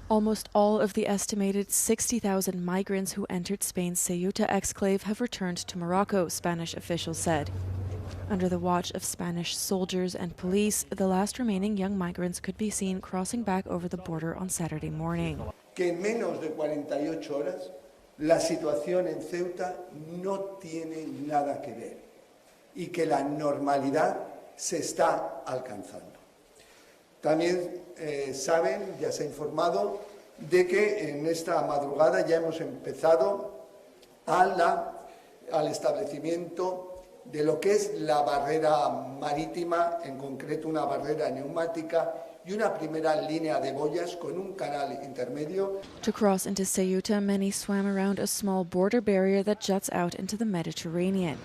Almost all of the estimated 60,000 migrants who entered Spain's Ceuta exclave have returned to Morocco, Spanish officials said. Under the watch of Spanish soldiers and police, the last remaining young migrants could be seen crossing back over the border on Saturday morning. Que en menos de 48 horas la situación en Ceuta no tiene nada que ver y que la normalidad se está alcanzando. También saben, ya se ha informado, de que en esta madrugada ya hemos empezado al establecimiento de lo que es la barrera marítima, en concreto una barrera neumática y una primera línea de boyas con un canal intermedio. To cross into Ceuta, many swam around a small border barrier that juts out into the Mediterranean.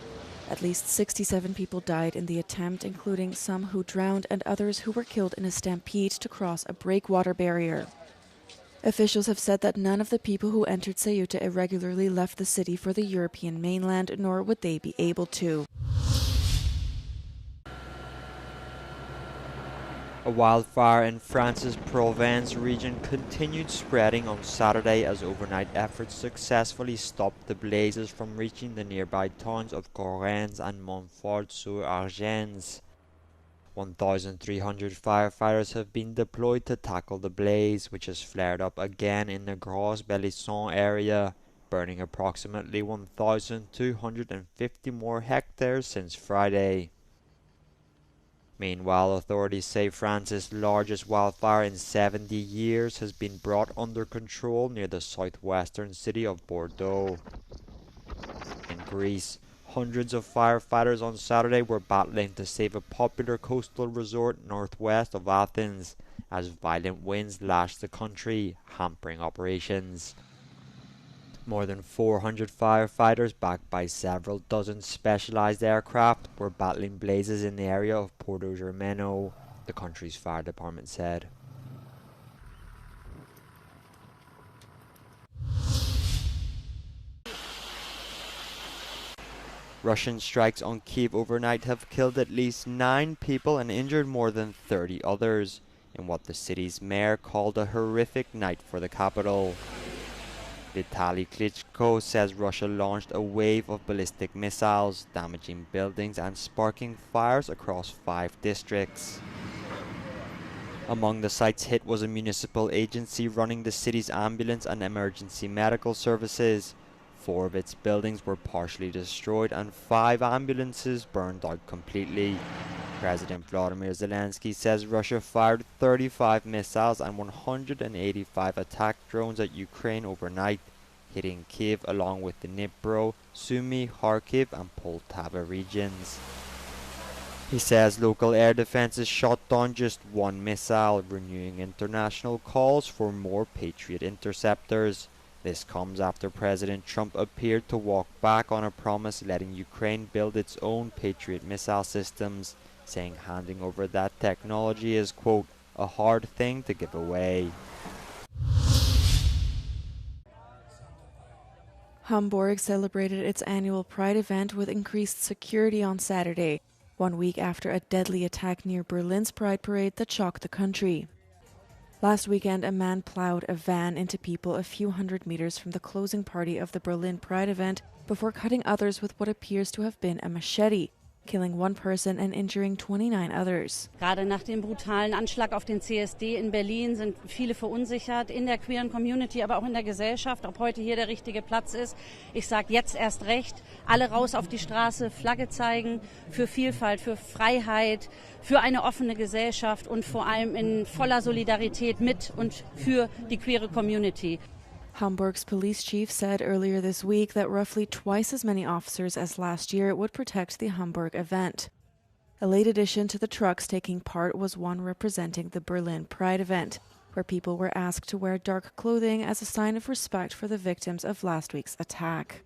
At least 67 people died in the attempt, including some who drowned and others who were killed in a stampede to cross a breakwater barrier. Officials have said that none of the people who entered Ceuta irregularly left the city for the European mainland, nor would they be able to. A wildfire in France's Provence region continued spreading on Saturday as overnight efforts successfully stopped the blazes from reaching the nearby towns of Correns and Montfort-sur-Argens. 1,300 firefighters have been deployed to tackle the blaze, which has flared up again in the Gros Bellisson area, burning approximately 1,250 more hectares since Friday. Meanwhile, authorities say France's largest wildfire in 70 years has been brought under control near the southwestern city of Bordeaux. In Greece, hundreds of firefighters on Saturday were battling to save a popular coastal resort northwest of Athens as violent winds lashed the country, hampering operations. More than 400 firefighters, backed by several dozen specialized aircraft, were battling blazes in the area of Porto Germano, the country's fire department said. Russian strikes on Kyiv overnight have killed at least 9 people and injured more than 30 others, in what the city's mayor called a horrific night for the capital. Vitaly Klitschko says Russia launched a wave of ballistic missiles, damaging buildings and sparking fires across 5 districts. Among the sites hit was a municipal agency running the city's ambulance and emergency medical services. 4 of its buildings were partially destroyed and 5 ambulances burned out completely. President Vladimir Zelensky says Russia fired 35 missiles and 185 attack drones at Ukraine overnight, hitting Kyiv along with the Dnipro, Sumy, Kharkiv and Poltava regions. He says local air defenses shot down just 1 missile, renewing international calls for more Patriot interceptors. This comes after President Trump appeared to walk back on a promise letting Ukraine build its own Patriot missile systems, saying handing over that technology is, quote, a hard thing to give away. Hamburg celebrated its annual Pride event with increased security on Saturday, 1 week after a deadly attack near Berlin's Pride parade that shocked the country. Last weekend, a man plowed a van into people a few hundred meters from the closing party of the Berlin Pride event before cutting others with what appears to have been a machete, killing 1 person and injuring 29 others. Gerade nach dem brutalen Anschlag auf den CSD in Berlin sind viele verunsichert, in der queeren Community, aber auch in der Gesellschaft, ob heute hier der richtige Platz ist. Ich sage jetzt erst recht, alle raus auf die Straße, Flagge zeigen, für Vielfalt, für Freiheit, für eine offene Gesellschaft und vor allem in voller Solidarität mit und für die queere Community. Hamburg's police chief said earlier this week that roughly twice as many officers as last year would protect the Hamburg event. A late addition to the trucks taking part was one representing the Berlin Pride event, where people were asked to wear dark clothing as a sign of respect for the victims of last week's attack.